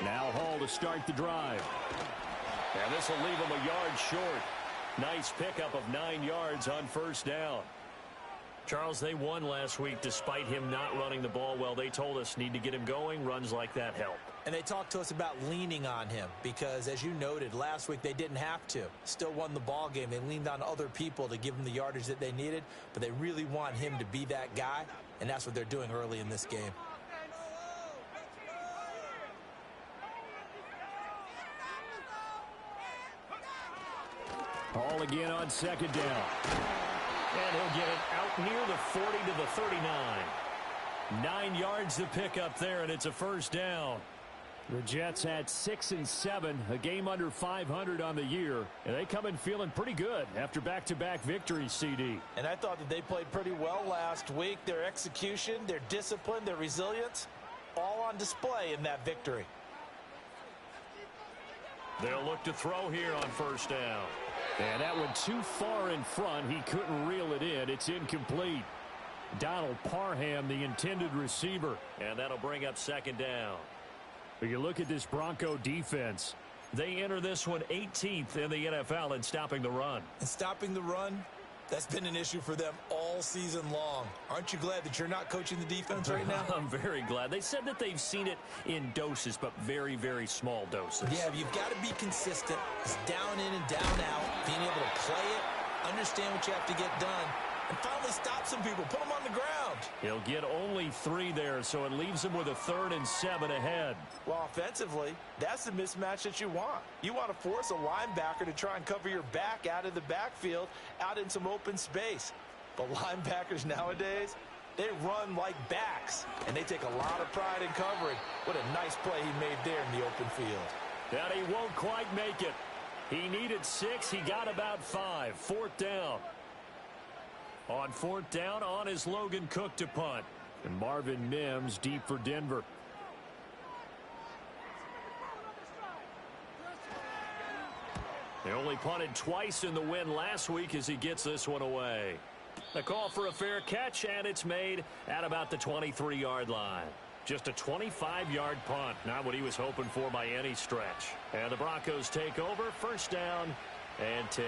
Now Hall to start the drive. And this will leave him a yard short. Nice pickup of 9 yards on first down. Charles, they won last week despite him not running the ball well. They told us need to get him going. Runs like that help. And they talked to us about leaning on him because, as you noted, last week they didn't have to. Still won the ball game. They leaned on other people to give them the yardage that they needed, but they really want him to be that guy, and that's what they're doing early in this game. Hall again on second down. And he'll get it out near the 40 to the 39. 9 yards to pick up there, and it's a first down. The Jets had 6 and 7, a game under 500 on the year, and they come in feeling pretty good after back-to-back victories, CD. And I thought that they played pretty well last week. Their execution, their discipline, their resilience, all on display in that victory. They'll look to throw here on first down. And that one too far in front. He couldn't reel it in. It's incomplete. Donald Parham, the intended receiver. And that'll bring up second down. But you look at this Bronco defense. They enter this one 18th in the NFL in stopping the run. And stopping the run, that's been an issue for them all season long. Aren't you glad that you're not coaching the defense right now? I'm very glad. They said that they've seen it in doses, but very, very small doses. Yeah, you've got to be consistent. It's down in and down out. Being able to play it, understand what you have to get done, and finally stop some people. Put them on the ground. He'll get only 3 there, so it leaves him with a 3rd and 7 ahead. Well, offensively, that's the mismatch that you want. You want to force a linebacker to try and cover your back out of the backfield, out in some open space. But linebackers nowadays, they run like backs, and they take a lot of pride in covering. What a nice play he made there in the open field. And he won't quite make it. He needed 6. He got about 5. 4th down. On 4th down, on is Logan Cook to punt. And Marvin Mims deep for Denver. They only punted twice in the win last week as he gets this one away. The call for a fair catch, and it's made at about the 23-yard line. Just a 25-yard punt, not what he was hoping for by any stretch. And the Broncos take over, first down and 10.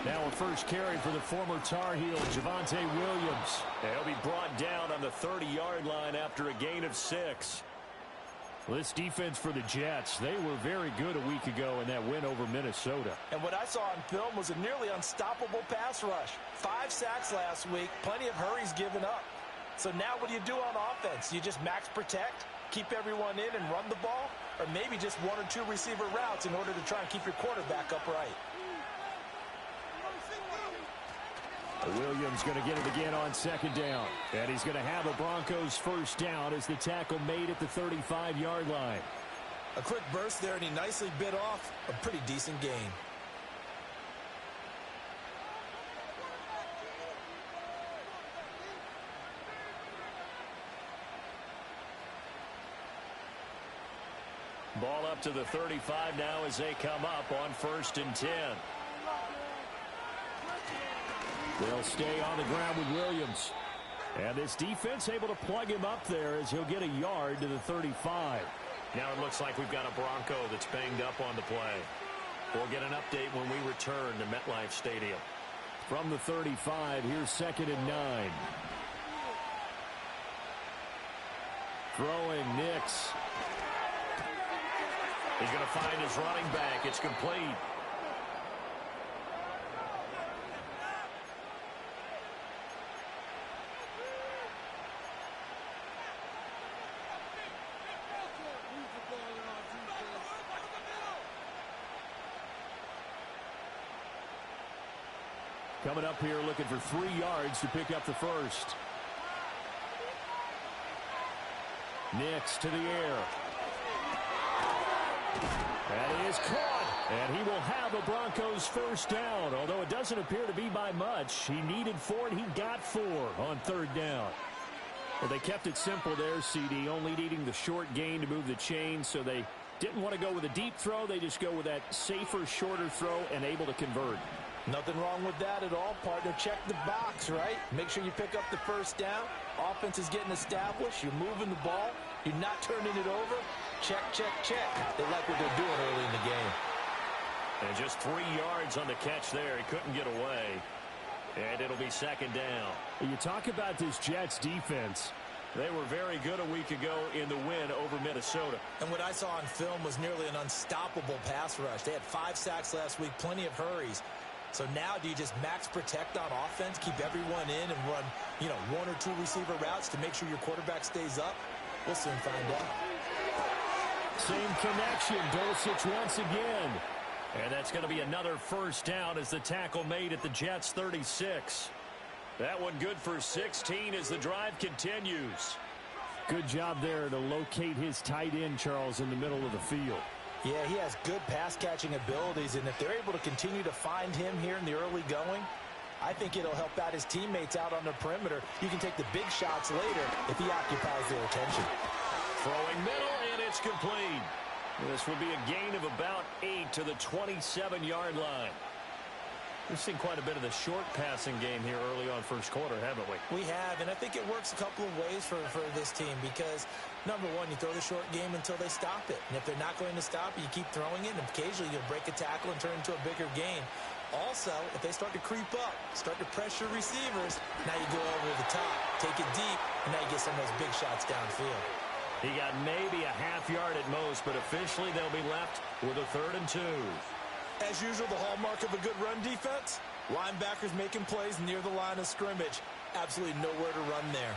Now a first carry for the former Tar Heel, Javonte Williams. He'll be brought down on the 30-yard line after a gain of 6. Well, this defense for the Jets, they were very good a week ago in that win over Minnesota. And what I saw on film was a nearly unstoppable pass rush. 5 sacks last week, plenty of hurries given up. So now what do you do on offense? You just max protect, keep everyone in and run the ball, or maybe just 1 or 2 receiver routes in order to try and keep your quarterback upright. Williams going to get it again on second down. And he's going to have a Broncos first down as the tackle made at the 35-yard line. A quick burst there, and he nicely bit off a pretty decent gain. Ball up to the 35 now as they come up on 1st and 10. They'll stay on the ground with Williams. And this defense able to plug him up there as he'll get a yard to the 35. Now it looks like we've got a Bronco that's banged up on the play. We'll get an update when we return to MetLife Stadium. From the 35, here's 2nd and 9. Throwing Nix. He's going to find his running back. It's complete. Coming up here looking for 3 yards to pick up the first. Nix to the air. That is caught. And he will have a Broncos first down. Although it doesn't appear to be by much. He needed 4 and he got 4 on 3rd down. Well, they kept it simple there, CD, only needing the short gain to move the chains, so they didn't want to go with a deep throw. They just go with that safer, shorter throw and able to convert. Nothing wrong with that at all, partner. Check the box, right? Make sure you pick up the first down. Offense is getting established. You're moving the ball. You're not turning it over. Check, check, check. They like what they're doing early in the game. And just 3 yards on the catch there. He couldn't get away. And it'll be second down. You talk about this Jets defense. They were very good a week ago in the win over Minnesota. And what I saw on film was nearly an unstoppable pass rush. They had 5 sacks last week, plenty of hurries. So now do you just max protect on offense, keep everyone in and run, 1 or 2 receiver routes to make sure your quarterback stays up? We'll soon find out. Same connection. Dulcich once again. And that's going to be another first down as the tackle made at the Jets' 36. That one good for 16 as the drive continues. Good job there to locate his tight end, Charles, in the middle of the field. Yeah, he has good pass-catching abilities, and if they're able to continue to find him here in the early going, I think it'll help out his teammates out on the perimeter. You can take the big shots later if he occupies their attention. Throwing middle, and it's complete. This will be a gain of about 8 to the 27-yard line. We've seen quite a bit of the short passing game here early on first quarter, haven't we? We have, and I think it works a couple of ways for this team because, number one, you throw the short game until they stop it. And if they're not going to stop it, you keep throwing it, and occasionally you'll break a tackle and turn it into a bigger gain. Also, if they start to creep up, start to pressure receivers, now you go over the top, take it deep, and now you get some of those big shots downfield. He got maybe a half yard at most, but officially they'll be left with a 3rd and 2. As usual, the hallmark of a good run defense, linebackers making plays near the line of scrimmage. Absolutely nowhere to run there.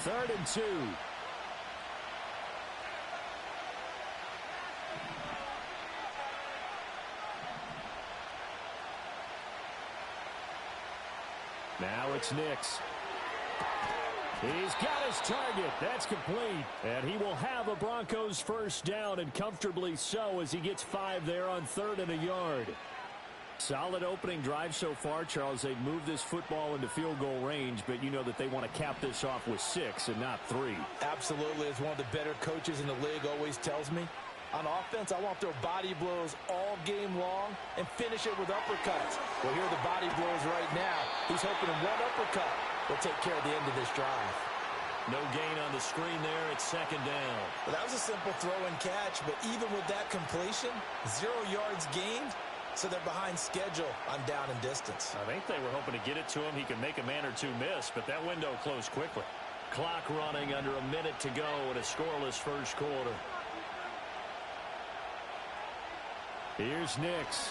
3rd and 2. Now it's Nix. He's got his target. That's complete. And he will have a Broncos first down, and comfortably so as he gets 5 there on 3rd and a yard. Solid opening drive so far, Charles. They've moved this football into field goal range, but you know that they want to cap this off with 6 and not 3. Absolutely. As one of the better coaches in the league always tells me, on offense, I want their body blows all game long and finish it with uppercuts. Well, here are the body blows right now. He's hoping one uppercut will take care of the end of this drive. No gain on the screen there. It's second down. Well, that was a simple throw and catch, but even with that completion, 0 yards gained, so they're behind schedule on down and distance. I think they were hoping to get it to him. He could make a man or two miss, but that window closed quickly. Clock running under a minute to go in a scoreless first quarter. Here's Nix.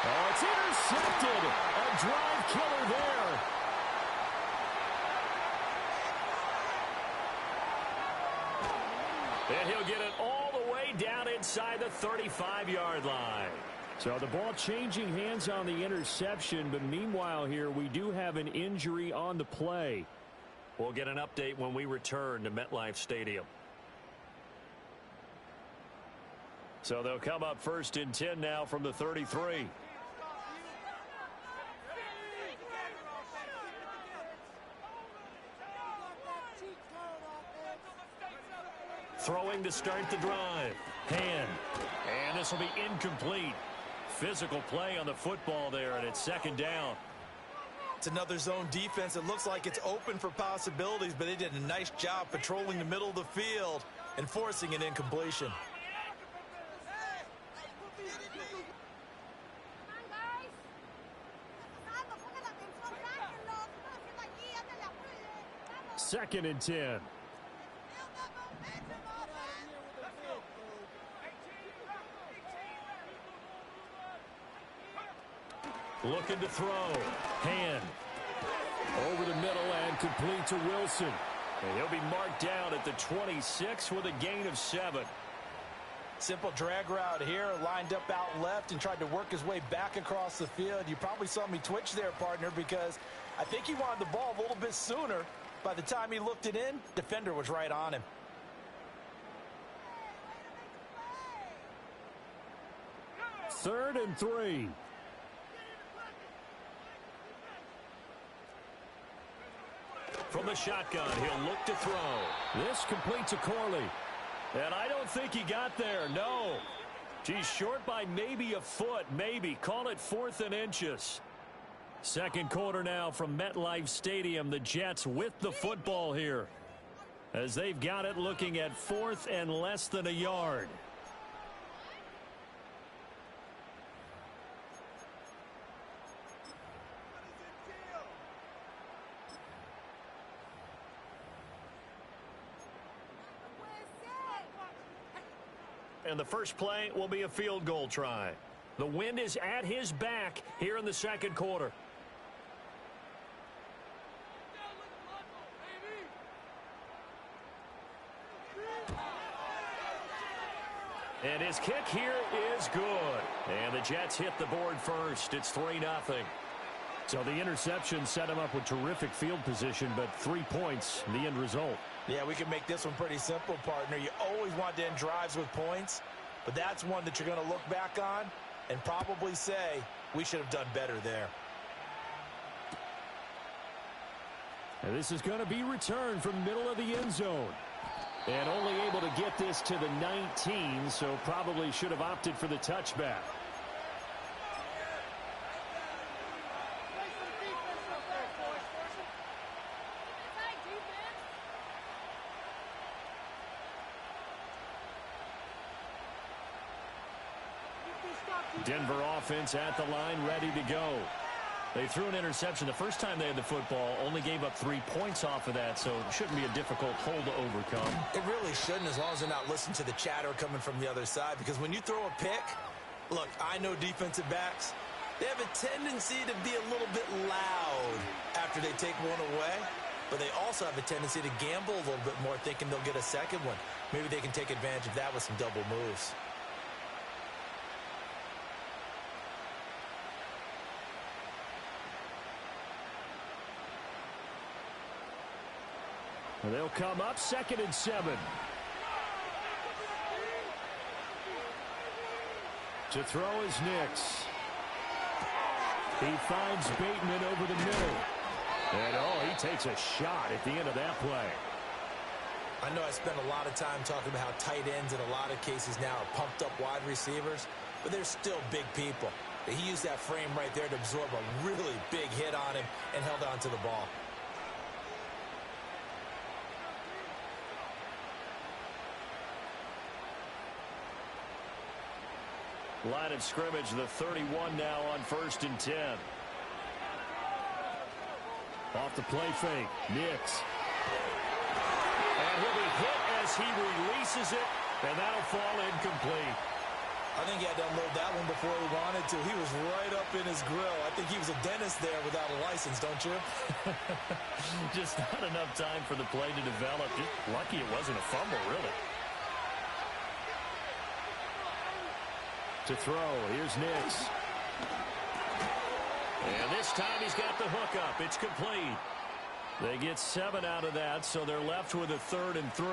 Oh, it's intercepted. A drive killer there. And he'll get it all the way down inside the 35-yard line. So the ball changing hands on the interception, but meanwhile here we do have an injury on the play. We'll get an update when we return to MetLife Stadium. So they'll come up 1st and 10 now from the 33. Throwing to start the drive. Hand. And this will be incomplete. Physical play on the football there, and it's second down. It's another zone defense. It looks like it's open for possibilities, but they did a nice job patrolling the middle of the field and forcing an incompletion. Second and 10. Looking to throw. Hand. Over the middle and complete to Wilson. And he'll be marked down at the 26 with a gain of 7. Simple drag route here, lined up out left and tried to work his way back across the field. You probably saw me twitch there, partner, because I think he wanted the ball a little bit sooner. By the time he looked it in, defender was right on him. Third and 3. From the shotgun, he'll look to throw. This completes a Corley. And I don't think he got there, no. He's short by maybe a foot, maybe. Call it 4th and inches. Second quarter now from MetLife Stadium. The Jets with the football here, as they've got it looking at 4th and less than a yard. And the first play will be a field goal try. The wind is at his back here in the second quarter. And his kick here is good. And the Jets hit the board first. It's 3-0. So the interception set him up with terrific field position, but 3 points, the end result. Yeah, we can make this one pretty simple, partner. You always want to end drives with points, but that's one that you're going to look back on and probably say, we should have done better there. And this is going to be returned from middle of the end zone. And only able to get this to the 19, so probably should have opted for the touchback. Denver offense at the line, ready to go. They threw an interception the first time they had the football, only gave up 3 points off of that, so it shouldn't be a difficult hole to overcome. It really shouldn't, as long as they're not listening to the chatter coming from the other side, because when you throw a pick, look, I know defensive backs, they have a tendency to be a little bit loud after they take one away, but they also have a tendency to gamble a little bit more, thinking they'll get a second one. Maybe they can take advantage of that with some double moves. They'll come up 2nd and 7. To throw is Nix. He finds Bateman over the middle. And, he takes a shot at the end of that play. I know I spent a lot of time talking about how tight ends in a lot of cases now are pumped up wide receivers, but they're still big people. He used that frame right there to absorb a really big hit on him and held on to the ball. Line of scrimmage, the 31 now on 1st and 10. Off the play fake, Nix. And he'll be hit as he releases it, and that'll fall incomplete. I think he had to unload that one before he wanted to. He was right up in his grill. I think he was a dentist there without a license, don't you? Just not enough time for the play to develop. Just lucky it wasn't a fumble, really. To throw, here's Nix. And this time he's got the hook up. It's complete. They get 7 out of that, so they're left with a 3rd and 3.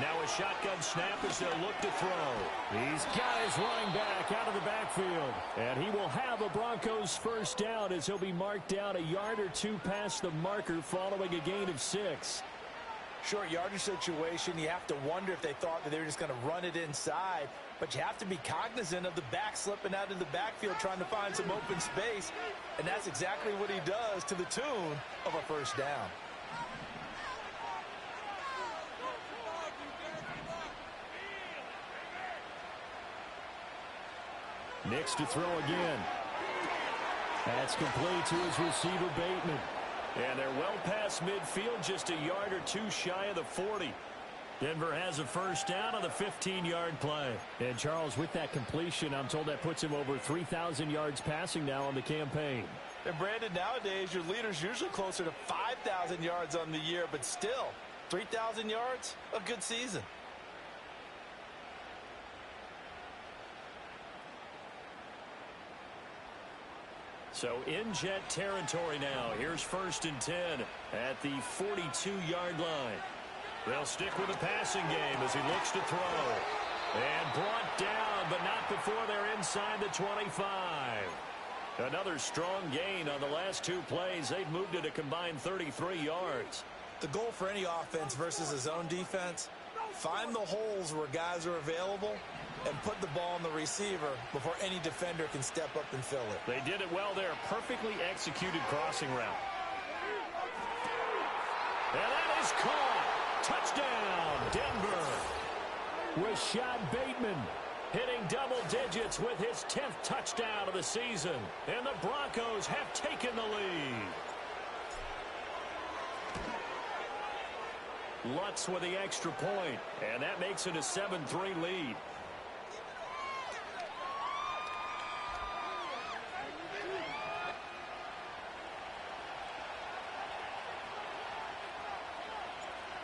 Now a shotgun snap as they'll look to throw. He's got his running back out of the backfield. And he will have a Broncos first down as he'll be marked down a yard or 2 past the marker following a gain of 6. Short yardage situation, you have to wonder if they thought that they were just going to run it inside. But you have to be cognizant of the back slipping out of the backfield trying to find some open space. And that's exactly what he does, to the tune of a first down. Nix to throw again. That's complete to his receiver, Bateman. And they're well past midfield, just a yard or 2 shy of the 40. Denver has a first down on the 15-yard play. And, Charles, with that completion, I'm told that puts him over 3,000 yards passing now on the campaign. And, Brandon, nowadays your leader's usually closer to 5,000 yards on the year, but still, 3,000 yards, a good season. So in Jet territory now. Here's 1st and 10 at the 42-yard line. They'll stick with the passing game as he looks to throw. And brought down, but not before they're inside the 25. Another strong gain on the last 2 plays. They've moved it a combined 33 yards. The goal for any offense versus a zone defense, find the holes where guys are available and put the ball on the receiver before any defender can step up and fill it. They did it well there. Perfectly executed crossing route. And that is caught. Touchdown, Denver. Rashad Bateman hitting double digits with his 10th touchdown of the season. And the Broncos have taken the lead. Lutz with the extra point, and that makes it a 7-3 lead.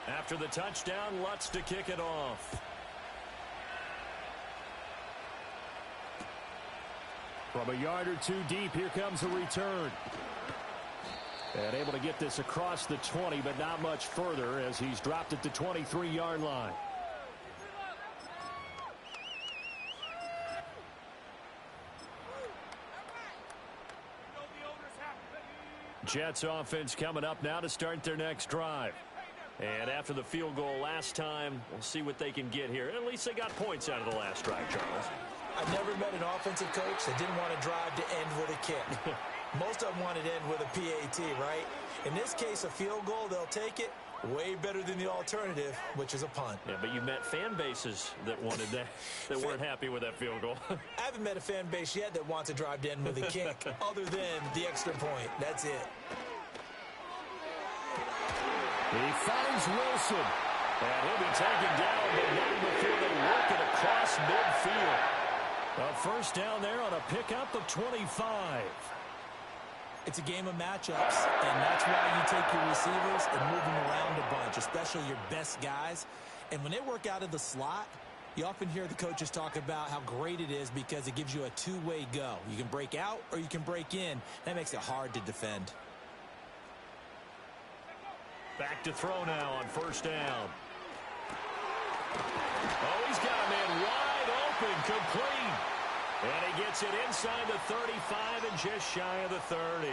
After the touchdown, Lutz to kick it off. From a yard or 2 deep, here comes a return. And able to get this across the 20, but not much further as he's dropped at the 23-yard line. Jets offense coming up now to start their next drive. And after the field goal last time, we'll see what they can get here. At least they got points out of the last drive, Charles. I've never met an offensive coach that didn't want to drive to end with a kick. Most of them wanted to end with a PAT, right? In this case, a field goal, they'll take it. Way better than the alternative, which is a punt. Yeah, but you met fan bases that wanted that, that weren't happy with that field goal. I haven't met a fan base yet that wants to drive to end with a kick, other than the extra point. That's it. He finds Wilson. And he'll be taken down, but not before they work it across midfield. A first down there on a pickup of 25. It's a game of matchups, and that's why you take your receivers and move them around a bunch, especially your best guys. And when they work out of the slot, you often hear the coaches talk about how great it is because it gives you a two-way go. You can break out or you can break in. That makes it hard to defend. Back to throw now on first down. Oh, he's got a man wide open, complete. And he gets it inside the 35 and just shy of the 30.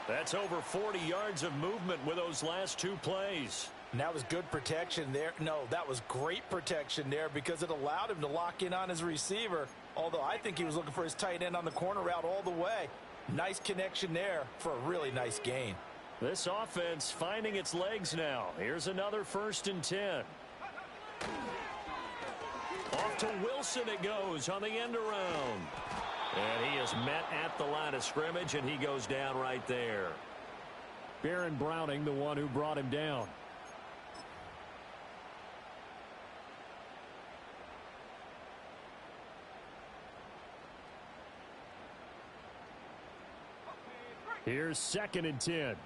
That's over 40 yards of movement with those last 2 plays. And that was good protection there. No, that was great protection there because it allowed him to lock in on his receiver. Although I think he was looking for his tight end on the corner route all the way. Nice connection there for a really nice gain. This offense finding its legs now. Here's another 1st and 10. Off to Wilson it goes on the end around. And he is met at the line of scrimmage, and he goes down right there. Baron Browning, the one who brought him down. Here's 2nd and 10.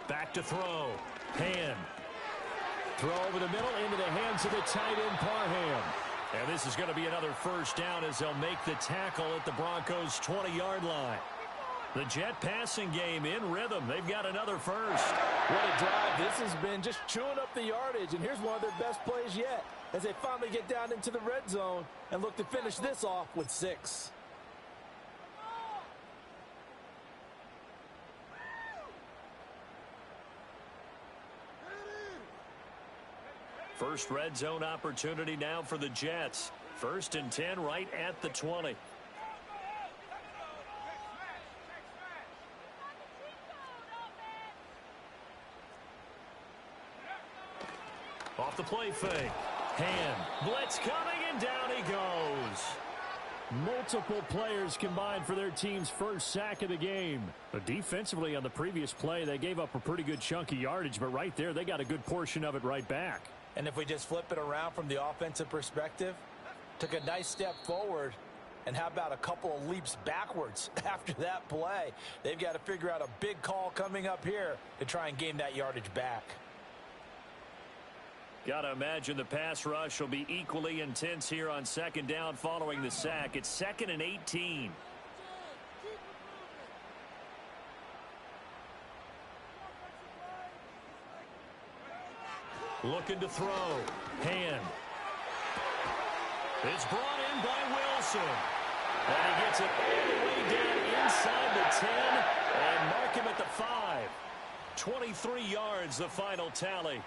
Back to throw. Hand. Throw over the middle into the hands of the tight end Parham. And this is going to be another first down as they'll make the tackle at the Broncos' 20-yard line. The Jet passing game in rhythm. They've got another first. What a drive. This has been just chewing up the yardage. And here's one of their best plays yet as they finally get down into the red zone and look to finish this off with 6. First red zone opportunity now for the Jets. 1st and 10 right at the 20. Off the play fake. Hand. Blitz coming, and down he goes. Multiple players combined for their team's first sack of the game. But defensively on the previous play, they gave up a pretty good chunk of yardage, but right there, they got a good portion of it right back. And if we just flip it around from the offensive perspective, took a nice step forward, and how about a couple of leaps backwards after that play? They've got to figure out a big call coming up here to try and gain that yardage back. Got to imagine the pass rush will be equally intense here on second down following the sack. It's 2nd and 18. Looking to throw. Hand. It's brought in by Wilson. And he gets it all the way down inside the 10 and mark him at the 5. 23 yards, the final tally.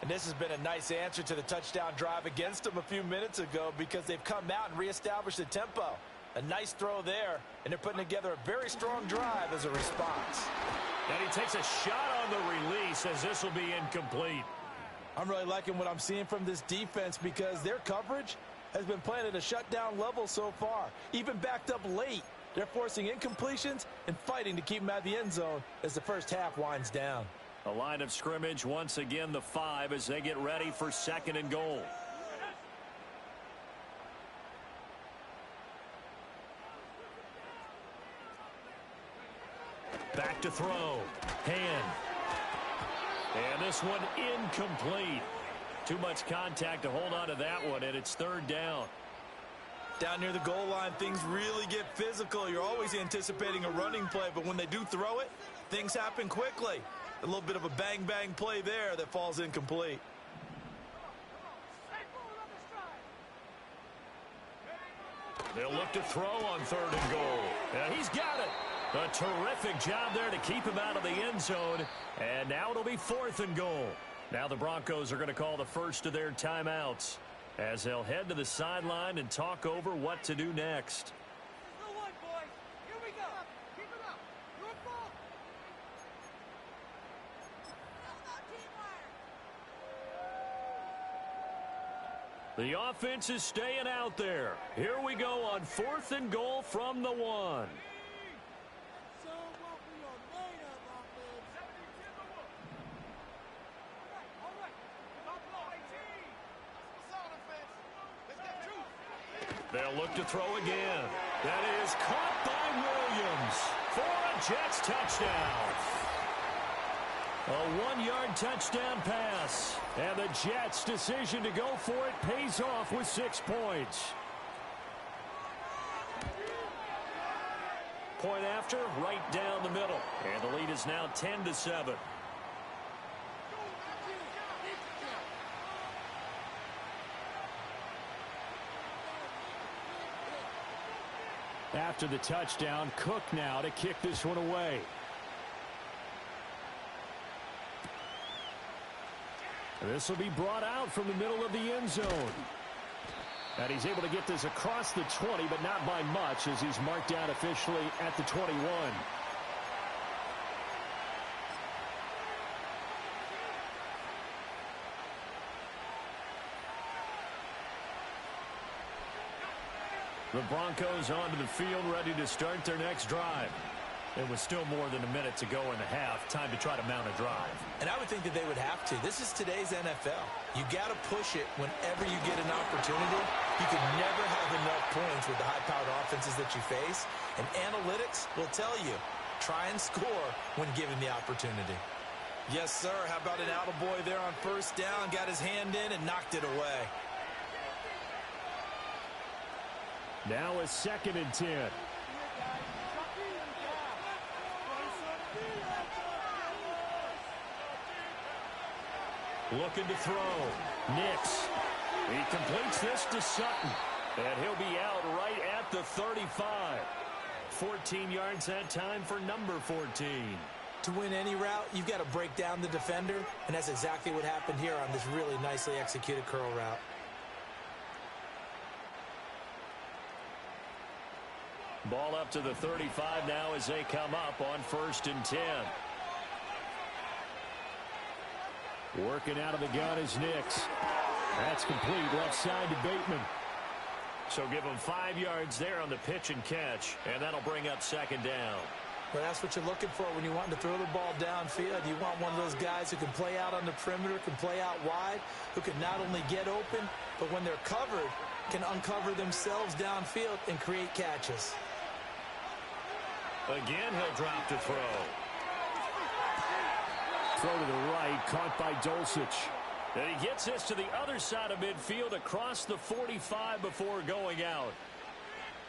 And this has been a nice answer to the touchdown drive against them a few minutes ago because they've come out and reestablished the tempo. A nice throw there, and they're putting together a very strong drive as a response. And he takes a shot on the release as this will be incomplete. I'm really liking what I'm seeing from this defense because their coverage has been playing at a shutdown level so far. Even backed up late, they're forcing incompletions and fighting to keep them out of the end zone as the first half winds down. A line of scrimmage once again the 5 as they get ready for 2nd and goal. Back to throw. Hand. And this one incomplete. Too much contact to hold on to that one, and it's 3rd down. Down near the goal line, things really get physical. You're always anticipating a running play, but when they do throw it, things happen quickly. A little bit of a bang-bang play there that falls incomplete. They'll look to throw on 3rd and goal. And he's got it. A terrific job there to keep him out of the end zone. And now it'll be 4th and goal. Now the Broncos are going to call the first of their timeouts as they'll head to the sideline and talk over what to do next. The offense is staying out there. Here we go on 4th and goal from the 1. They'll look to throw again. That is caught by Williams for a Jets touchdown. A 1-yard touchdown pass. And the Jets' decision to go for it pays off with 6 points. Point after, right down the middle. And the lead is now 10-7. After the touchdown, Cook now to kick this one away. This will be brought out from the middle of the end zone. And he's able to get this across the 20, but not by much as he's marked down officially at the 21. The Broncos onto the field, ready to start their next drive. It was still more than a minute to go in the half. Time to try to mount a drive. And I would think that they would have to. This is today's NFL. You got to push it whenever you get an opportunity. You can never have enough points with the high-powered offenses that you face. And analytics will tell you, try and score when given the opportunity. Yes, sir. How about an attaboy there on 1st down? Got his hand in and knocked it away. Now a 2nd and 10. Looking to throw. Nix. He completes this to Sutton. And he'll be out right at the 35. 14 yards that time for number 14. To win any route, you've got to break down the defender. And that's exactly what happened here on this really nicely executed curl route. Ball up to the 35 now as they come up on 1st and 10. Working out of the gun is Nix. That's complete left side to Bateman. So give him 5 yards there on the pitch and catch, and that'll bring up 2nd down. Well, that's what you're looking for when you want to throw the ball downfield. You want one of those guys who can play out on the perimeter, can play out wide, who can not only get open, but when they're covered, can uncover themselves downfield and create catches. Again, he'll drop to throw. Throw to the right, caught by Dulcich. And he gets this to the other side of midfield across the 45 before going out.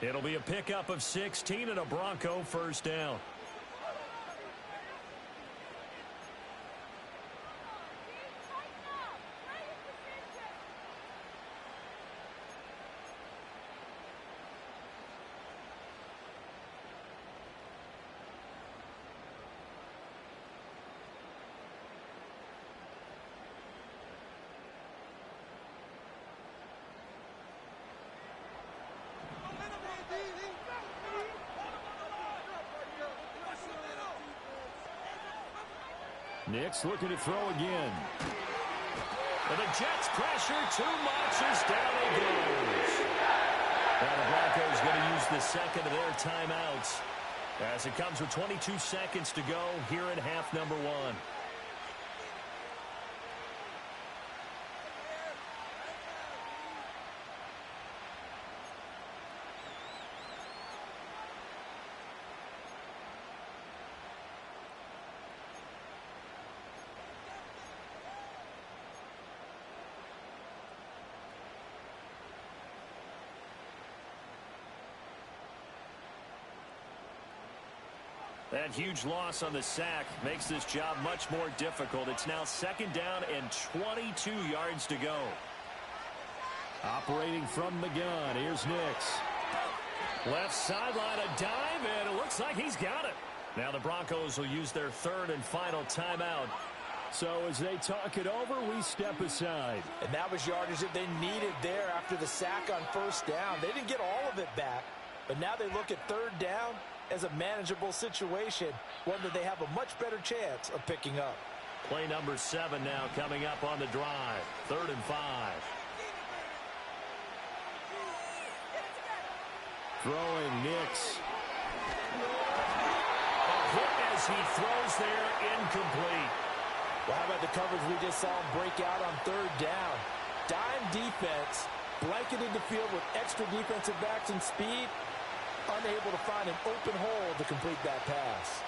It'll be a pickup of 16 and a Bronco first down. Nix looking to throw again. And the Jets pressure too much as down he goes. Now the Broncos going to use the second of their timeouts as it comes with 22 seconds to go here in half number one. That huge loss on the sack makes this job much more difficult. It's now second down and 22 yards to go. Operating from the gun, here's Nix. Left sideline, a dive, and it looks like he's got it. Now the Broncos will use their third and final timeout. So as they talk it over, we step aside. And that was yardage that they needed there after the sack on first down. They didn't get all of it back, but now they look at third down as a manageable situation, one that they have a much better chance of picking up. Play number 7 now coming up on the drive. 3rd and 5. Throwing Nix. A hit as he throws there, incomplete. Well, how about the coverage we just saw him break out on third down? Dime defense, blanketed the field with extra defensive backs and speed, unable to find an open hole to complete that pass.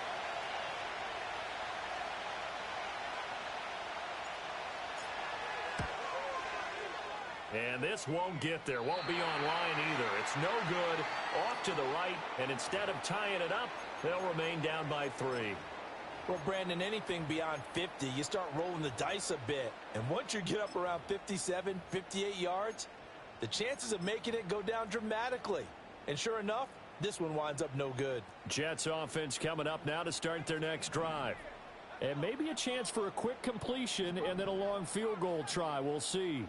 And this won't get there, won't be online either. It's no good, off to the right, and instead of tying it up, they'll remain down by 3. Well, Brandon, anything beyond 50, you start rolling the dice a bit. And once you get up around 57, 58 yards, the chances of making it go down dramatically. And sure enough, this one winds up no good. Jets offense coming up now to start their next drive. And maybe a chance for a quick completion and then a long field goal try. We'll see.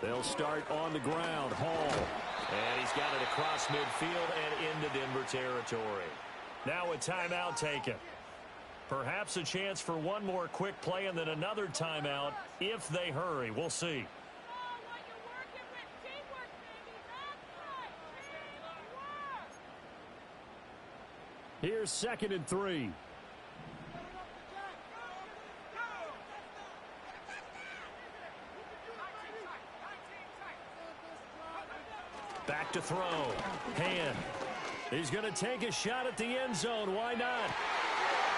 They'll start on the ground. Hall. And he's got it across midfield and into Denver territory. Now a timeout taken. Perhaps a chance for one more quick play and then another timeout if they hurry. We'll see. Here's 2nd and 3. Back to throw. Hand. He's going to take a shot at the end zone. Why not?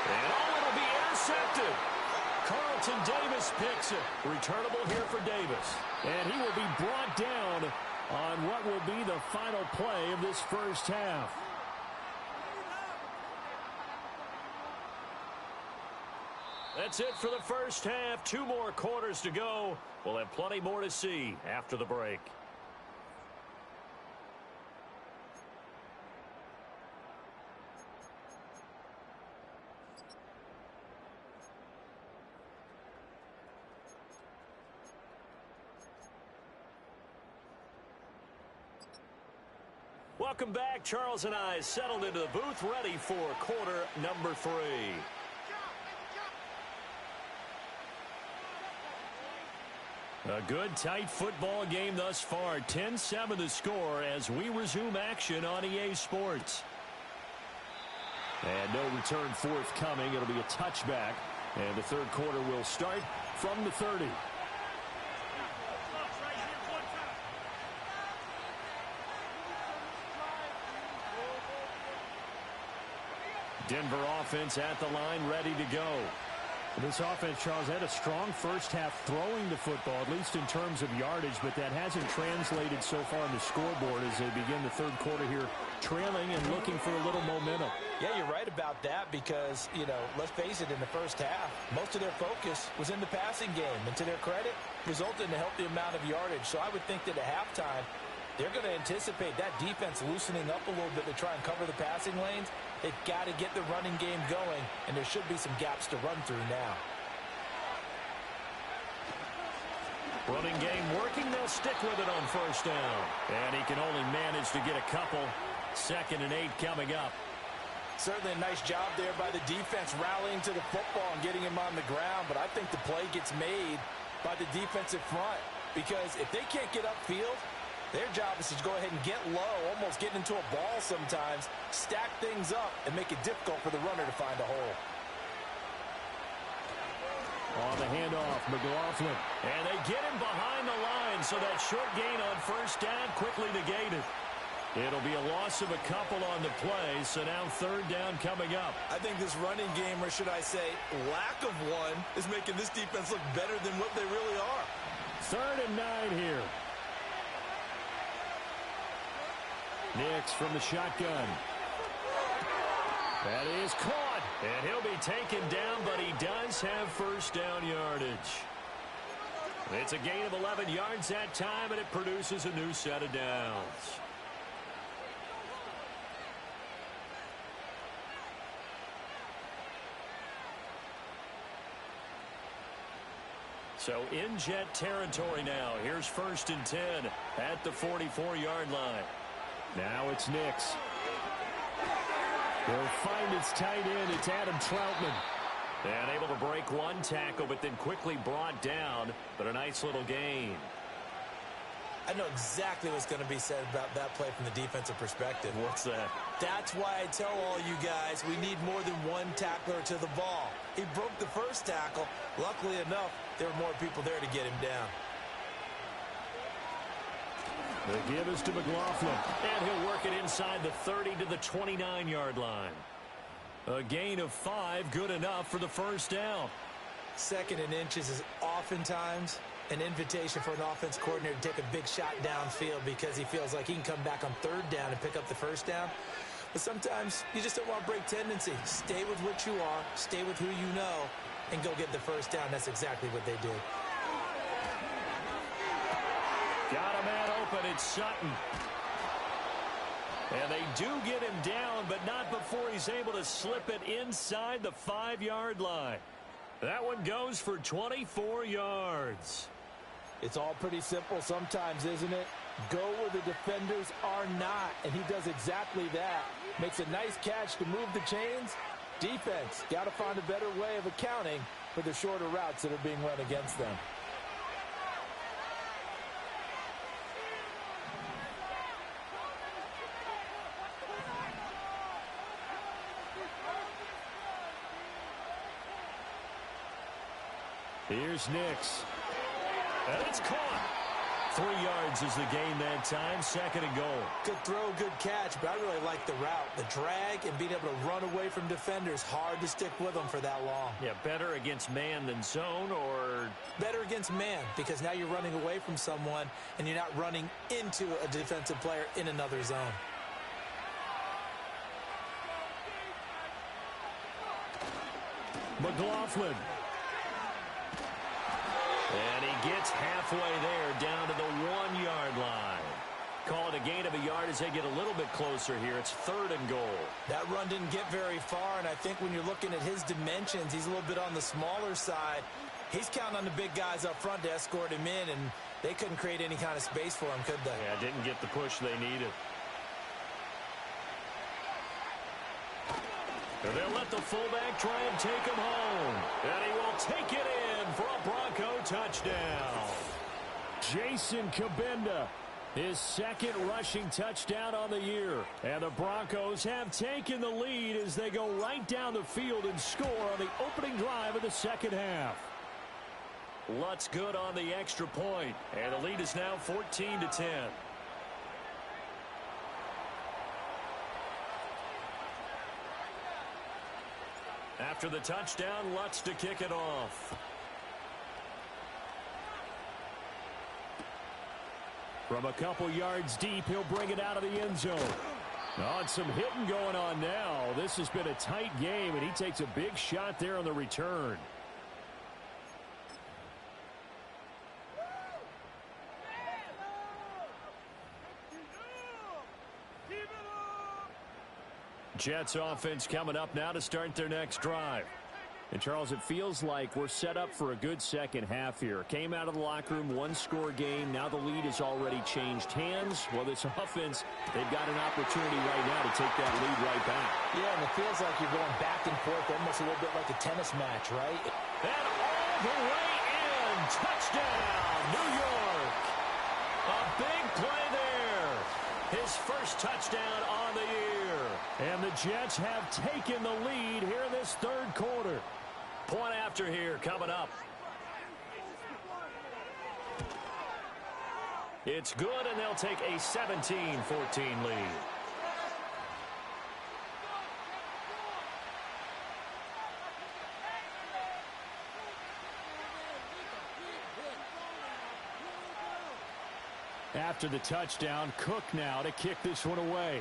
And it'll be intercepted. Carlton Davis picks it. Returnable here for Davis. And he will be brought down on what will be the final play of this first half. That's it for the first half. 2 more quarters to go. We'll have plenty more to see after the break. Welcome back. Charles and I settled into the booth, ready for quarter number 3. A good, tight football game thus far. 10-7 the score as we resume action on EA Sports. And no return forthcoming. It'll be a touchback. And the third quarter will start from the 30. Denver offense at the line, ready to go. This offense, Charles, had a strong first half throwing the football, at least in terms of yardage, but that hasn't translated so far on the scoreboard as they begin the third quarter here, trailing and looking for a little momentum. Yeah, you're right about that because, let's face it, in the first half, most of their focus was in the passing game. And to their credit, resulted in a healthy amount of yardage. So I would think that at halftime, they're going to anticipate that defense loosening up a little bit to try and cover the passing lanes. They've got to get the running game going, and there should be some gaps to run through now. Running game working. They'll stick with it on first down. And he can only manage to get a couple. 2nd and 8 coming up. Certainly a nice job there by the defense rallying to the football and getting him on the ground. But I think the play gets made by the defensive front because if they can't get upfield, their job is to go ahead and get low, almost get into a ball sometimes, stack things up, and make it difficult for the runner to find a hole. On the handoff, McLaughlin. And they get him behind the line, so that short gain on first down quickly negated. It'll be a loss of a couple on the play, so now 3rd down coming up. I think this running game, or should I say lack of one, is making this defense look better than what they really are. 3rd and 9 here. Nix from the shotgun. That is caught. And he'll be taken down, but he does have first down yardage. It's a gain of 11 yards that time, and it produces a new set of downs. So in jet territory now. Here's 1st and 10 at the 44-yard line. Now it's Nix. He'll find his tight end. It's Adam Troutman. And able to break one tackle, but then quickly brought down. But a nice little gain. I know exactly what's going to be said about that play from the defensive perspective. What's that? That's why I tell all you guys we need more than one tackler to the ball. He broke the first tackle. Luckily enough, there were more people there to get him down. The give is to McLaughlin, and he'll work it inside the 30 to the 29-yard line. A gain of 5, good enough for the first down. 2nd and inches is oftentimes an invitation for an offense coordinator to take a big shot downfield because he feels like he can come back on 3rd down and pick up the first down. But sometimes you just don't want to break tendency. Stay with what you are, stay with who you know, and go get the first down. That's exactly what they did. Got a man open. It's Sutton. And they do get him down, but not before he's able to slip it inside the 5-yard line. That one goes for 24 yards. It's all pretty simple sometimes, isn't it? Go where the defenders are not, and he does exactly that. Makes a nice catch to move the chains. Defense got to find a better way of accounting for the shorter routes that are being run against them. Here's Nix. And it's caught. 3 yards is the gain that time. 2nd and goal. Good throw, good catch, but I really like the route. The drag and being able to run away from defenders. Hard to stick with them for that long. Yeah, better against man than zone, or? Better against man, because now you're running away from someone and you're not running into a defensive player in another zone. McLaughlin. And he gets halfway there down to the 1-yard line. Call it a gain of a yard as they get a little bit closer here. It's 3rd and goal. That run didn't get very far, and I think when you're looking at his dimensions, he's a little bit on the smaller side. He's counting on the big guys up front to escort him in, and they couldn't create any kind of space for him, could they? Yeah, didn't get the push they needed. And they'll let the fullback try and take him home. And he will take it in for a Bronco touchdown. Jason Kabinda, his 2nd rushing touchdown on the year. And the Broncos have taken the lead as they go right down the field and score on the opening drive of the 2nd half. Lutz good on the extra point. And the lead is now 14-10. After the touchdown, Lutz to kick it off. From a couple yards deep, he'll bring it out of the end zone. Oh, and some hitting going on now. This has been a tight game, and he takes a big shot there on the return. Jets offense coming up now to start their next drive. And, Charles, it feels like we're set up for a good second half here. Came out of the locker room, one-score game. Now the lead has already changed hands. Well, this offense, they've got an opportunity right now to take that lead right back. Yeah, and it feels like you're going back and forth, almost a little bit like a tennis match, right? And all the way in. Touchdown, New York. A big play there. His first touchdown on the year. And the Jets have taken the lead here in this third quarter. Point after here coming up. It's good, and they'll take a 17-14 lead. After the touchdown, Cook now to kick this one away.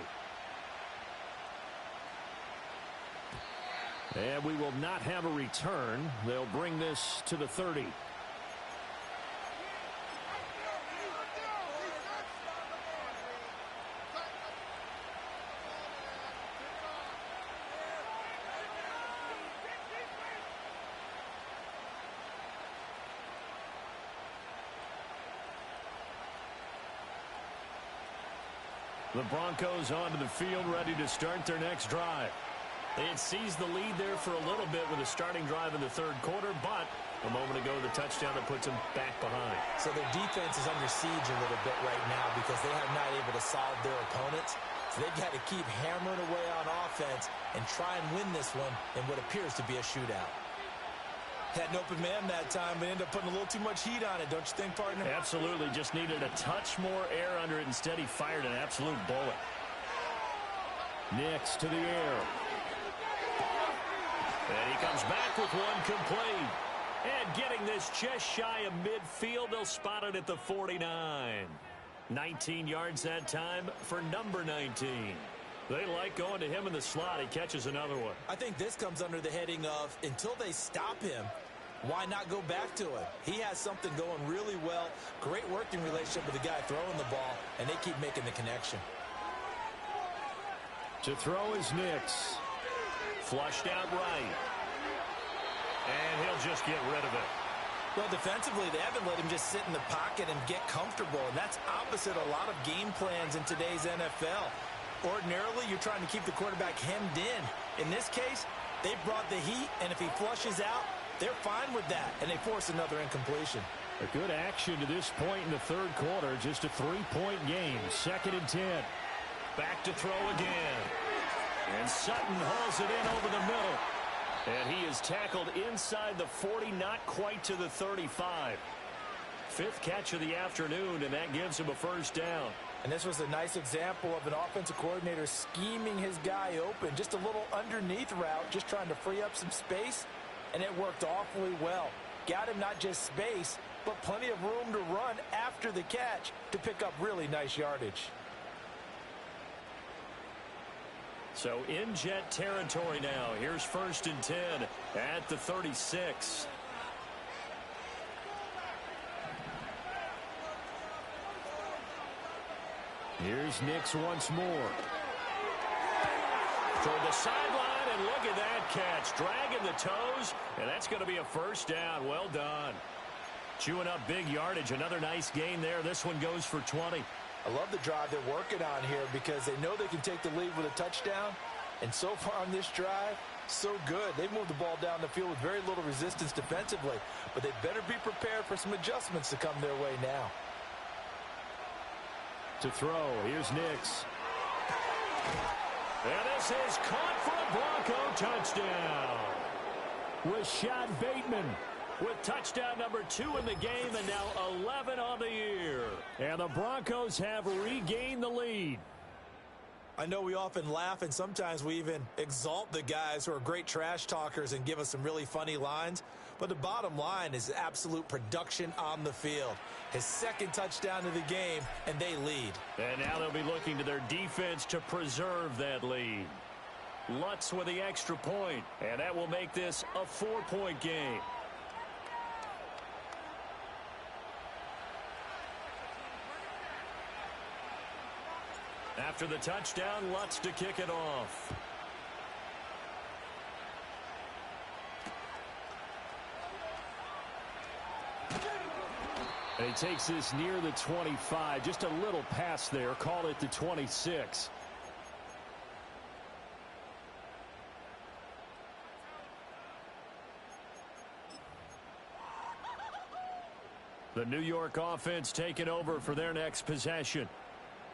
And we will not have a return. They'll bring this to the 30. The Broncos onto the field, ready to start their next drive. They had seized the lead there for a little bit with a starting drive in the third quarter, but a moment ago, the touchdown that puts them back behind. So their defense is under siege a little bit right now because they have not able to solve their opponents. So they've got to keep hammering away on offense and try and win this one in what appears to be a shootout. Had an open man that time, but ended up putting a little too much heat on it, don't you think, partner? Absolutely. Just needed a touch more air under it. Instead, he fired an absolute bullet. Nix to the air. And he comes back with one complete. And getting this just shy of midfield, they'll spot it at the 49. 19 yards that time for number 19. They like going to him in the slot. He catches another one. I think this comes under the heading of, until they stop him, why not go back to him? He has something going really well. Great working relationship with the guy throwing the ball, and they keep making the connection. To throw is Nix. Flushed out right. And he'll just get rid of it. Well, defensively, they haven't let him just sit in the pocket and get comfortable, and that's opposite a lot of game plans in today's NFL. Ordinarily, you're trying to keep the quarterback hemmed in. In this case, they brought the heat, and if he flushes out, they're fine with that, and they force another incompletion. A good action to this point in the third quarter. Just a 3-point game. 2nd and 10. Back to throw again. And Sutton hauls it in over the middle. And he is tackled inside the 40, not quite to the 35. 5th catch of the afternoon, and that gives him a first down. And this was a nice example of an offensive coordinator scheming his guy open. Just a little underneath route, just trying to free up some space, and it worked awfully well. Got him not just space, but plenty of room to run after the catch to pick up really nice yardage. So in Jet territory now. Here's 1st and 10 at the 36. Here's Nix once more. Toward the sideline, and look at that catch. Dragging the toes, and that's going to be a first down. Well done. Chewing up big yardage. Another nice gain there. This one goes for 20. I love the drive they're working on here because they know they can take the lead with a touchdown. And so far on this drive, so good. They've moved the ball down the field with very little resistance defensively. But they better be prepared for some adjustments to come their way now. To throw, here's Nix. And this is caught for a Bronco touchdown. Rashad Bateman with touchdown number 2 in the game, and now 11 on the year. And the Broncos have regained the lead. I know we often laugh, and sometimes we even exalt the guys who are great trash talkers and give us some really funny lines. But the bottom line is absolute production on the field. His second touchdown of the game, and they lead. And now they'll be looking to their defense to preserve that lead. Lutz with the extra point, and that will make this a 4-point game. After the touchdown, Lutz to kick it off. And he takes this near the 25. Just a little pass there. Call it the 26. The New York offense taking over for their next possession.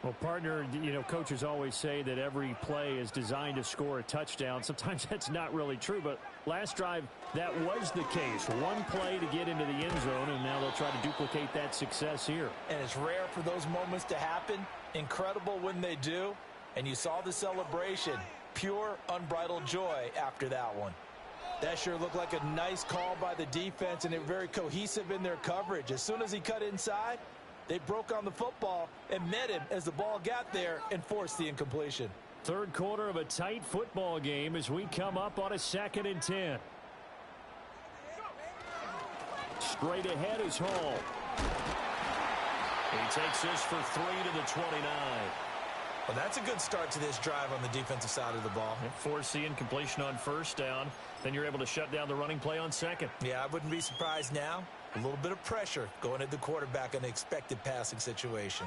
Well, partner, you know, coaches always say that every play is designed to score a touchdown. Sometimes that's not really true, but last drive, that was the case. One play to get into the end zone, and now they'll try to duplicate that success here. And it's rare for those moments to happen. Incredible when they do. And you saw the celebration. Pure, unbridled joy after that one. That sure looked like a nice call by the defense, and they're very cohesive in their coverage. As soon as he cut inside, they broke on the football and met him as the ball got there and forced the incompletion. Third quarter of a tight football game as we come up on a 2nd and 10. Straight ahead is Hall. He takes this for 3 to the 29. Well, that's a good start to this drive on the defensive side of the ball. Force the incompletion on first down. Then you're able to shut down the running play on second. Yeah, I wouldn't be surprised now. A little bit of pressure going at the quarterback in the expected passing situation.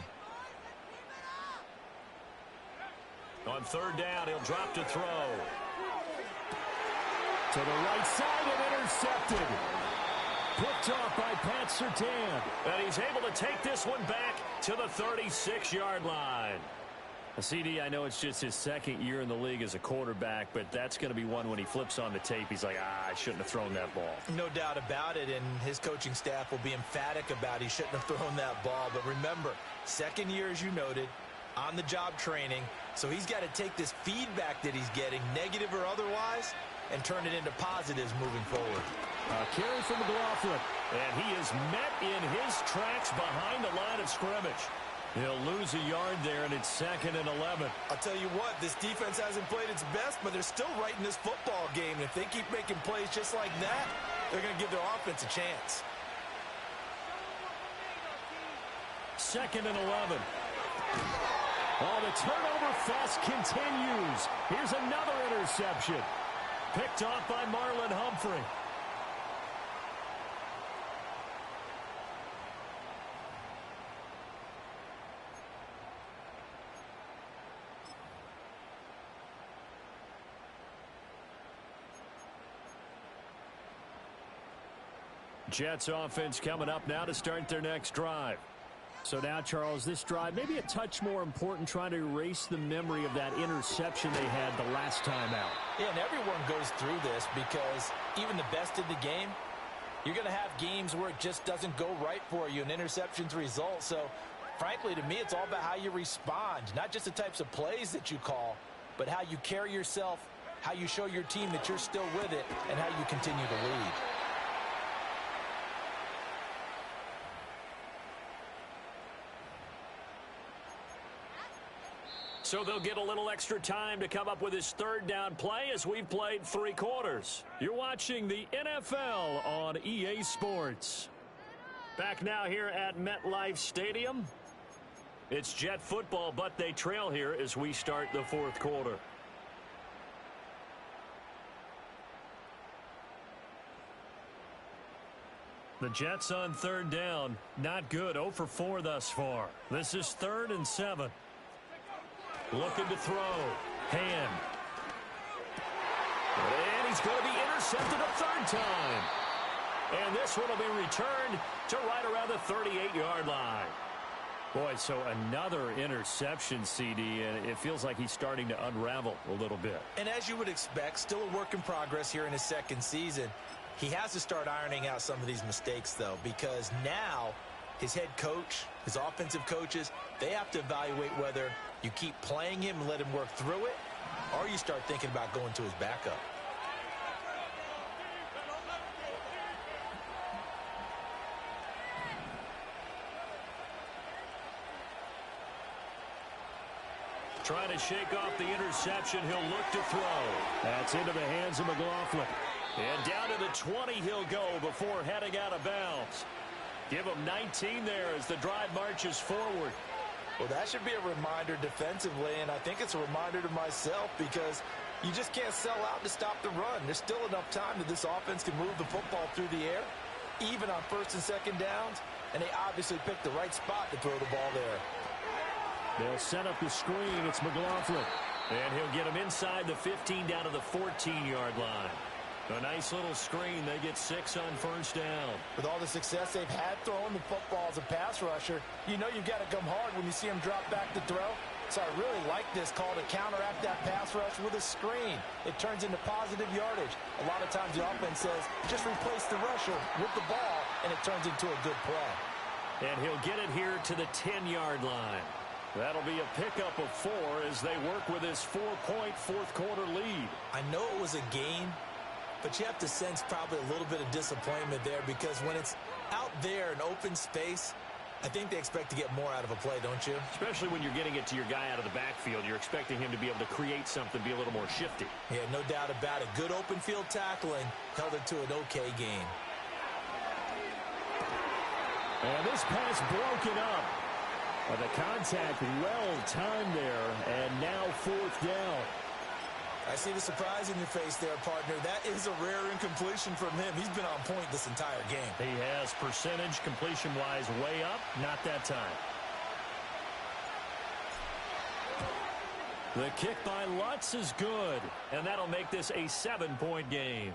On third down, he'll drop to throw. To the right side and intercepted. Picked off by Pat Surtain. And he's able to take this one back to the 36-yard line. CD, I know it's just his second year in the league as a quarterback, but that's going to be one when he flips on the tape. He's like, I shouldn't have thrown that ball. No doubt about it, and his coaching staff will be emphatic about he shouldn't have thrown that ball. But remember, second year, as you noted, on-the-job training, so he's got to take this feedback that he's getting, negative or otherwise, and turn it into positives moving forward. Carry from McLaughlin. And he is met in his tracks behind the line of scrimmage. He'll lose a yard there, and it's 2nd and 11. I'll tell you what, this defense hasn't played its best, but they're still right in this football game. And if they keep making plays just like that, they're going to give their offense a chance. 2nd and 11. Oh, the turnover fest continues. Here's another interception. Picked off by Marlon Humphrey. Jets offense coming up now to start their next drive. So now, Charles, this drive maybe a touch more important, trying to erase the memory of that interception they had the last time out. Yeah, and everyone goes through this because even the best in the game, you're going to have games where it just doesn't go right for you, and interceptions result. So, frankly, to me, it's all about how you respond, not just the types of plays that you call, but how you carry yourself, how you show your team that you're still with it, and how you continue to lead. So they'll get a little extra time to come up with his third down play as we've played 3 quarters. You're watching the NFL on EA Sports. Back now here at MetLife Stadium. It's Jet football, but they trail here as we start the 4th quarter. The Jets on third down. Not good. 0 for 4 thus far. This is 3rd and 7. Looking to throw. Hand. And he's going to be intercepted a 3rd time. And this one will be returned to right around the 38-yard line. Boy, so another interception, CD, and it feels like he's starting to unravel a little bit. And as you would expect, still a work in progress here in his 2nd season. He has to start ironing out some of these mistakes, though, because now his head coach His offensive coaches, they have to evaluate whether you keep playing him and let him work through it, or you start thinking about going to his backup. Trying to shake off the interception. He'll look to throw. That's into the hands of McLaughlin. And down to the 20 he'll go before heading out of bounds. Give him 19 there as the drive marches forward. Well, that should be a reminder defensively, and I think it's a reminder to myself because you just can't sell out to stop the run. There's still enough time that this offense can move the football through the air, even on first and second downs, and they obviously picked the right spot to throw the ball there. They'll set up the screen. It's McLaughlin. And he'll get him inside the 15 down to the 14-yard line. A nice little screen. They get 6 on first down. With all the success they've had throwing the football as a pass rusher, you know you've got to come hard when you see him drop back to throw. So I really like this call to counteract that pass rush with a screen. It turns into positive yardage. A lot of times the offense says, just replace the rusher with the ball, and it turns into a good play. And he'll get it here to the 10-yard line. That'll be a pickup of 4 as they work with his 4-point fourth-quarter lead. I know it was a gain, but you have to sense probably a little bit of disappointment there because when it's out there in open space, I think they expect to get more out of a play, don't you? Especially when you're getting it to your guy out of the backfield. You're expecting him to be able to create something, be a little more shifty. Yeah, no doubt about it. Good open field tackling held it to an okay gain. And this pass broken up. The contact well timed there, and now 4th down. I see the surprise in your face there, partner. That is a rare incompletion from him. He's been on point this entire game. He has percentage completion-wise way up, not that time. The kick by Lutz is good, and that'll make this a 7-point game.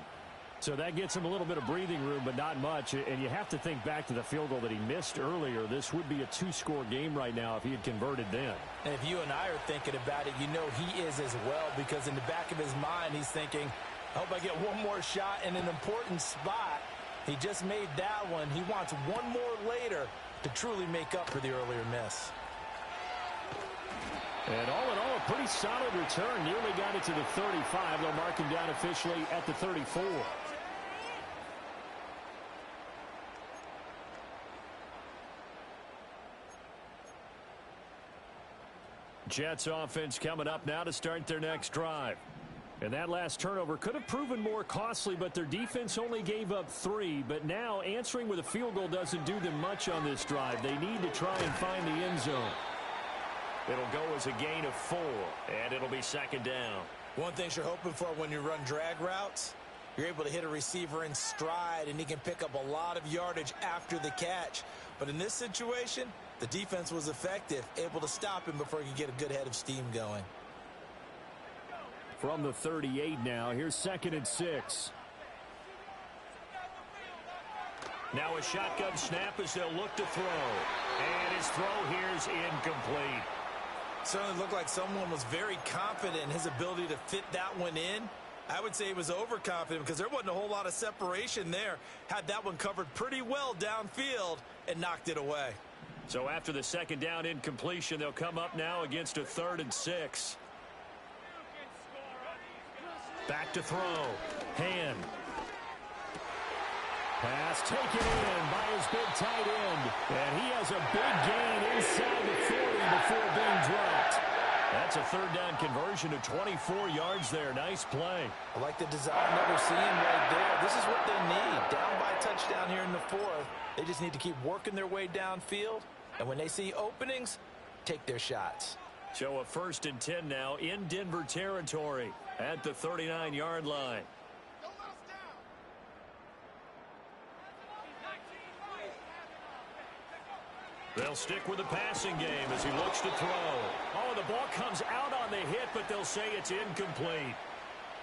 So that gets him a little bit of breathing room, but not much. And you have to think back to the field goal that he missed earlier. This would be a 2-score game right now if he had converted then. And if you and I are thinking about it, you know he is as well, because in the back of his mind, he's thinking, I hope I get one more shot in an important spot. He just made that one. He wants one more later to truly make up for the earlier miss. And all in all, a pretty solid return. Nearly got it to the 35. They'll mark him down officially at the 34. Jets offense coming up now to start their next drive. And that last turnover could have proven more costly, but their defense only gave up 3. But now answering with a field goal doesn't do them much on this drive. They need to try and find the end zone. It'll go as a gain of 4, and it'll be 2nd down. One thing you're hoping for when you run drag routes, you're able to hit a receiver in stride, and he can pick up a lot of yardage after the catch. But in this situation, the defense was effective, able to stop him before he could get a good head of steam going. From the 38 now, here's 2nd and 6. Now a shotgun snap as they'll look to throw. And his throw here's incomplete. Certainly looked like someone was very confident in his ability to fit that one in. I would say he was overconfident because there wasn't a whole lot of separation there. Had that one covered pretty well downfield and knocked it away. So after the 2nd down incompletion, they'll come up now against a 3rd and 6. Back to throw. Hand. Pass taken in by his big tight end. And he has a big gain inside the 40 before being dropped. That's a 3rd down conversion to 24 yards there. Nice play. I like the design that we're seeing right there. This is what they need. Down by a touchdown here in the 4th. They just need to keep working their way downfield. And when they see openings, take their shots. So a 1st and 10 now in Denver territory at the 39-yard line. They'll stick with the passing game as he looks to throw. Oh, the ball comes out on the hit, but they'll say it's incomplete.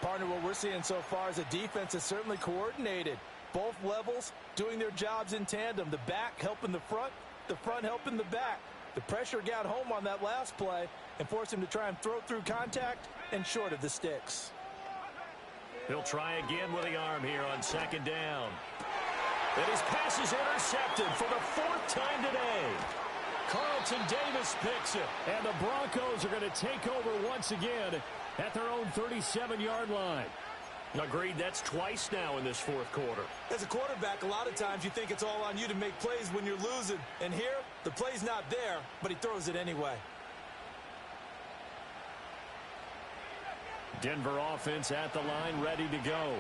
Partner, what we're seeing so far is the defense is certainly coordinated. Both levels doing their jobs in tandem. The back helping the front helping the back. The pressure got home on that last play and forced him to try and throw through contact and short of the sticks. He'll try again with the arm here on 2nd down. And his pass is intercepted for the 4th time today. Carlton Davis picks it. And the Broncos are going to take over once again at their own 37-yard line. Agreed, that's twice now in this fourth quarter. As a quarterback, a lot of times you think it's all on you to make plays when you're losing. And here, the play's not there, but he throws it anyway. Denver offense at the line, ready to go.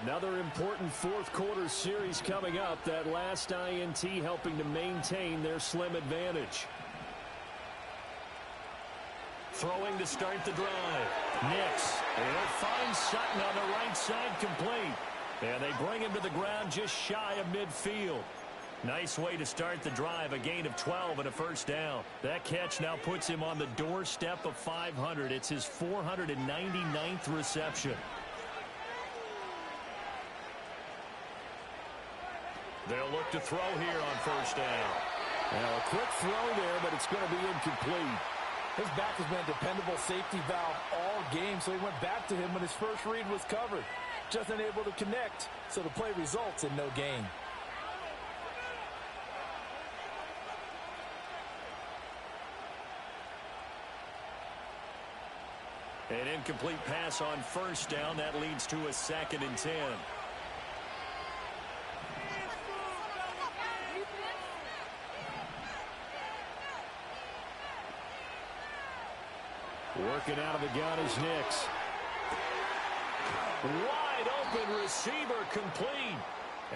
Another important fourth quarter series coming up. That last INT helping to maintain their slim advantage. Throwing to start the drive. Nix. They'll find Sutton on the right side, complete. And they bring him to the ground just shy of midfield. Nice way to start the drive. A gain of 12 and a first down. That catch now puts him on the doorstep of 500. It's his 499th reception. They'll look to throw here on first down. Now a quick throw there, but it's going to be incomplete. His back has been a dependable safety valve all game, so he went back to him when his first read was covered. Just unable to connect, so the play results in no gain. An incomplete pass on first down. That leads to a 2nd and 10. Working out of the gun is Nix. Wide open receiver, complete.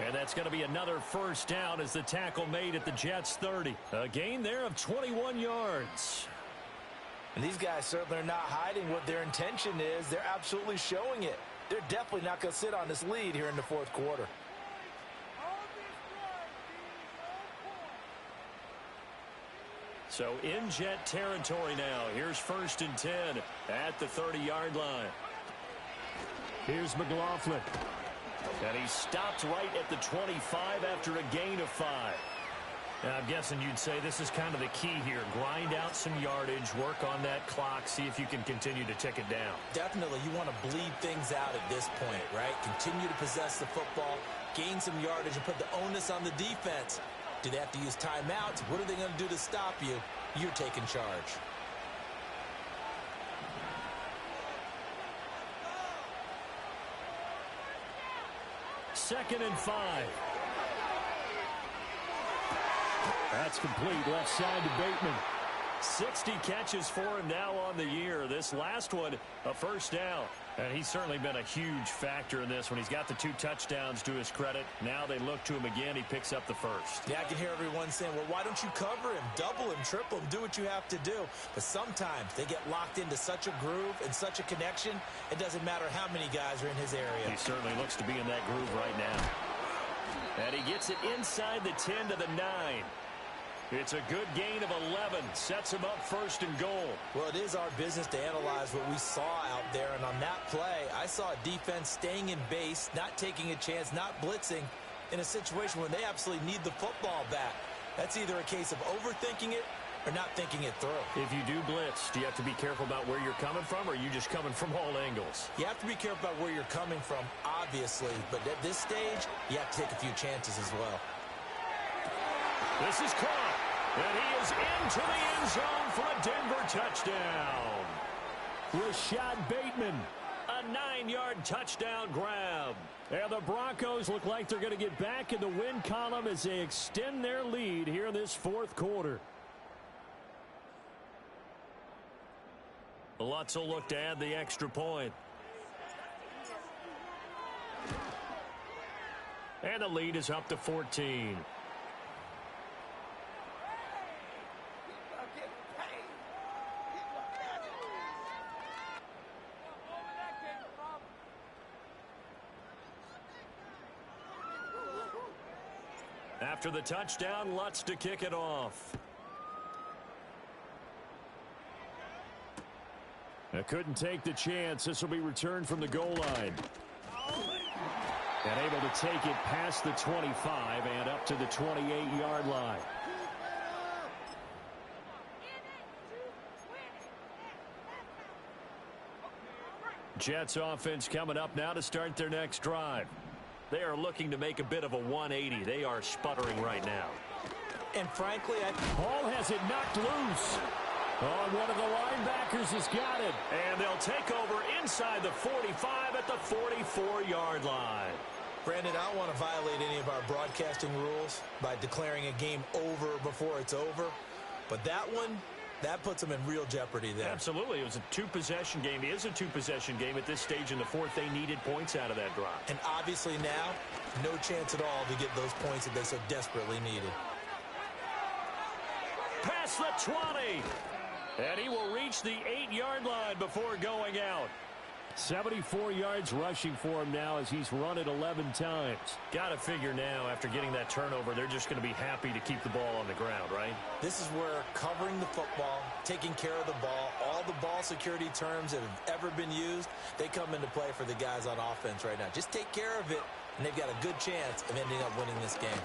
And that's going to be another first down as the tackle made at the Jets' 30. A gain there of 21 yards. And these guys certainly are not hiding what their intention is. They're absolutely showing it. They're definitely not going to sit on this lead here in the fourth quarter. So in Jet territory now. Here's 1st and 10 at the 30-yard line. Here's McLaughlin. And he stopped right at the 25 after a gain of 5. Now, I'm guessing you'd say this is kind of the key here. Grind out some yardage, work on that clock, see if you can continue to tick it down. Definitely, you want to bleed things out at this point, right? Continue to possess the football, gain some yardage, and put the onus on the defense. Do they have to use timeouts? What are they going to do to stop you? You're taking charge. Second and 5. That's complete. Left side to Bateman. 60 catches for him now on the year. This last one, a first down. And he's certainly been a huge factor in this when he's got the 2 touchdowns to his credit. Now they look to him again. He picks up the first. Yeah, I can hear everyone saying, well, why don't you cover him? Double him, triple him, do what you have to do. But sometimes they get locked into such a groove and such a connection, it doesn't matter how many guys are in his area. He certainly looks to be in that groove right now. And he gets it inside the 10 to the 9. It's a good gain of 11. Sets him up 1st and goal. Well, it is our business to analyze what we saw out there. And on that play, I saw a defense staying in base, not taking a chance, not blitzing in a situation when they absolutely need the football back. That's either a case of overthinking it or not thinking it through. If you do blitz, do you have to be careful about where you're coming from, or are you just coming from all angles? You have to be careful about where you're coming from, obviously. But at this stage, you have to take a few chances as well. This is caught, and he is into the end zone for a Denver touchdown. Rashad Bateman. A 9-yard touchdown grab. And the Broncos look like they're going to get back in the win column as they extend their lead here in this fourth quarter. Lutz will look to add the extra point. And the lead is up to 14. After the touchdown, Lutz to kick it off. I couldn't take the chance. This will be returned from the goal line. And able to take it past the 25 and up to the 28-yard line. Jets offense coming up now to start their next drive. They are looking to make a bit of a 180. They are sputtering right now. And frankly, Ball has it knocked loose. Oh, one of the linebackers has got it. And they'll take over inside the 45 at the 44-yard line. Brandon, I don't want to violate any of our broadcasting rules by declaring a game over before it's over. But that one, that puts them in real jeopardy there. Absolutely. It was a two-possession game. It is a two-possession game at this stage in the fourth. They needed points out of that drive. And obviously now, no chance at all to get those points that they so desperately needed. Past the 20. And he will reach the 8-yard line before going out. 74 yards rushing for him now as he's run it 11 times. Got to figure now, after getting that turnover, they're just going to be happy to keep the ball on the ground, right? This is where covering the football, taking care of the ball, all the ball security terms that have ever been used, they come into play for the guys on offense right now. Just take care of it, and they've got a good chance of ending up winning this game.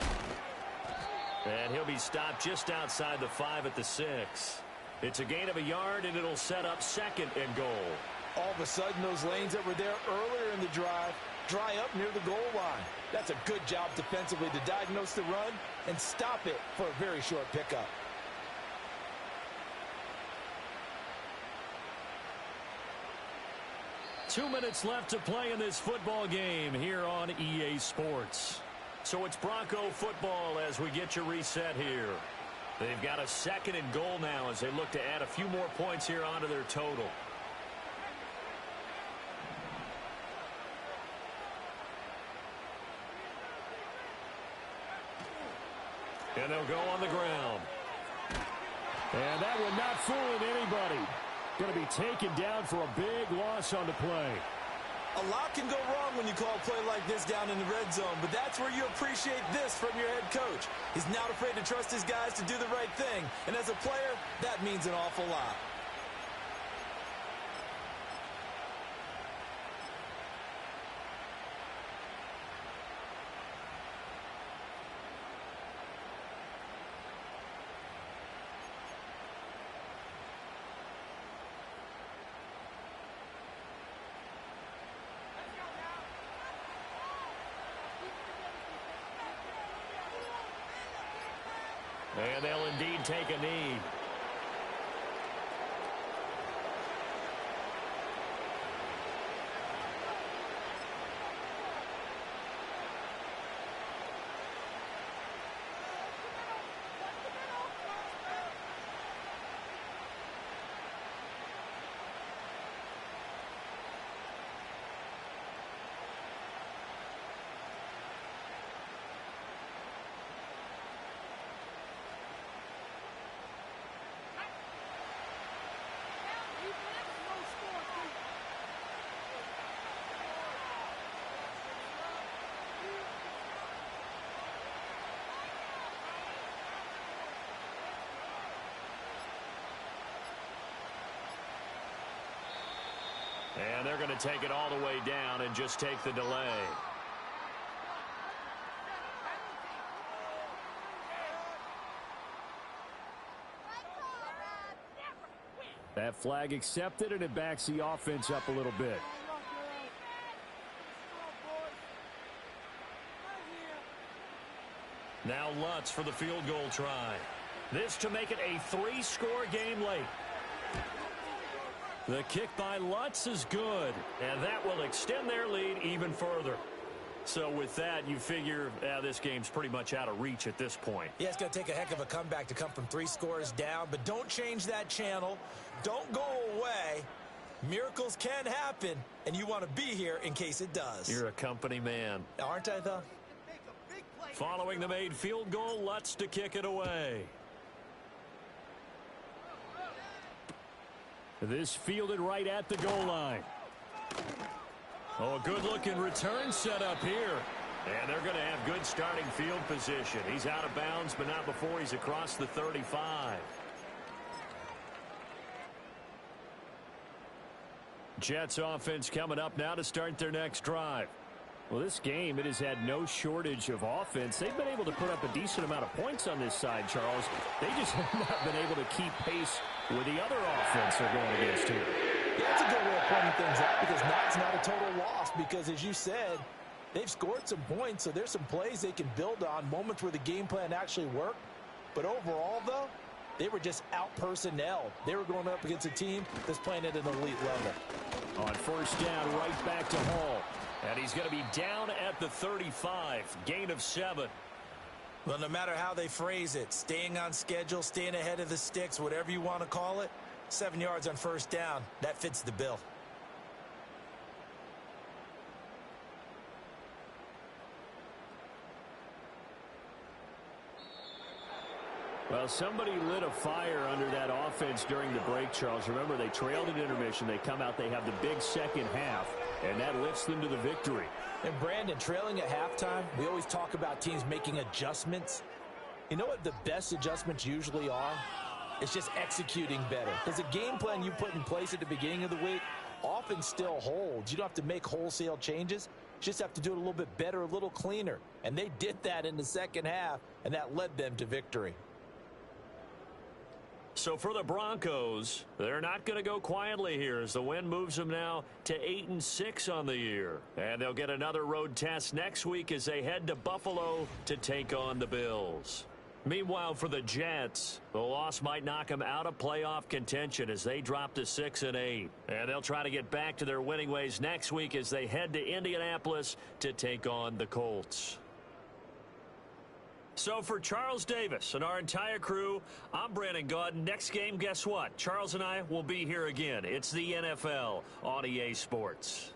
And he'll be stopped just outside the 5 at the 6. It's a gain of a yard, and it'll set up 2nd and goal. All of a sudden, those lanes that were there earlier in the drive dry up near the goal line. That's a good job defensively to diagnose the run and stop it for a very short pickup. Two minutes left to play in this football game here on EA Sports. So it's Bronco football as we get your reset here. They've got a 2nd and goal now as they look to add a few more points here onto their total. And they'll go on the ground. And that one not fooling anybody. Going to be taken down for a big loss on the play. A lot can go wrong when you call a play like this down in the red zone, but that's where you appreciate this from your head coach. He's not afraid to trust his guys to do the right thing, and as a player, that means an awful lot. And they'll indeed take a knee. And they're going to take it all the way down and just take the delay. That flag accepted, and it backs the offense up a little bit. Now Lutz for the field goal try. This to make it a 3-score game late. The kick by Lutz is good, and that will extend their lead even further. So with that, you figure this game's pretty much out of reach at this point. Yeah, it's going to take a heck of a comeback to come from 3 scores down, but don't change that channel. Don't go away. Miracles can happen, and you want to be here in case it does. You're a company man. Aren't I, though? Following the made field goal, Lutz to kick it away. This fielded right at the goal line. Oh, a good-looking return set up here. And they're going to have good starting field position. He's out of bounds, but not before he's across the 35. Jets offense coming up now to start their next drive. Well, this game, it has had no shortage of offense. They've been able to put up a decent amount of points on this side, Charles. They just have not been able to keep pace with the other offense they're going against here. Yeah, that's a good way of pointing things out, because now it's not a total loss, because as you said, they've scored some points, so there's some plays they can build on, moments where the game plan actually worked. But overall, though, they were just out-personnelled. They were going up against a team that's playing at an elite level. On first down, right back to Hall. And he's going to be down at the 35. Gain of 7. Well, no matter how they phrase it, staying on schedule, staying ahead of the sticks, whatever you want to call it, 7 yards on first down, that fits the bill. Well, somebody lit a fire under that offense during the break, Charles. Remember, they trailed at intermission. They come out, they have the big second half, and that lifts them to the victory. And, Brandon, trailing at halftime, we always talk about teams making adjustments. You know what the best adjustments usually are? It's just executing better. Because the game plan you put in place at the beginning of the week often still holds. You don't have to make wholesale changes. You just have to do it a little bit better, a little cleaner. And they did that in the second half, and that led them to victory. So for the Broncos, they're not going to go quietly here as the win moves them now to 8-6 on the year. And they'll get another road test next week as they head to Buffalo to take on the Bills. Meanwhile, for the Jets, the loss might knock them out of playoff contention as they drop to 6-8. And they'll try to get back to their winning ways next week as they head to Indianapolis to take on the Colts. So for Charles Davis and our entire crew, I'm Brandon Gaudin. Next game, guess what? Charles and I will be here again. It's the NFL on EA Sports.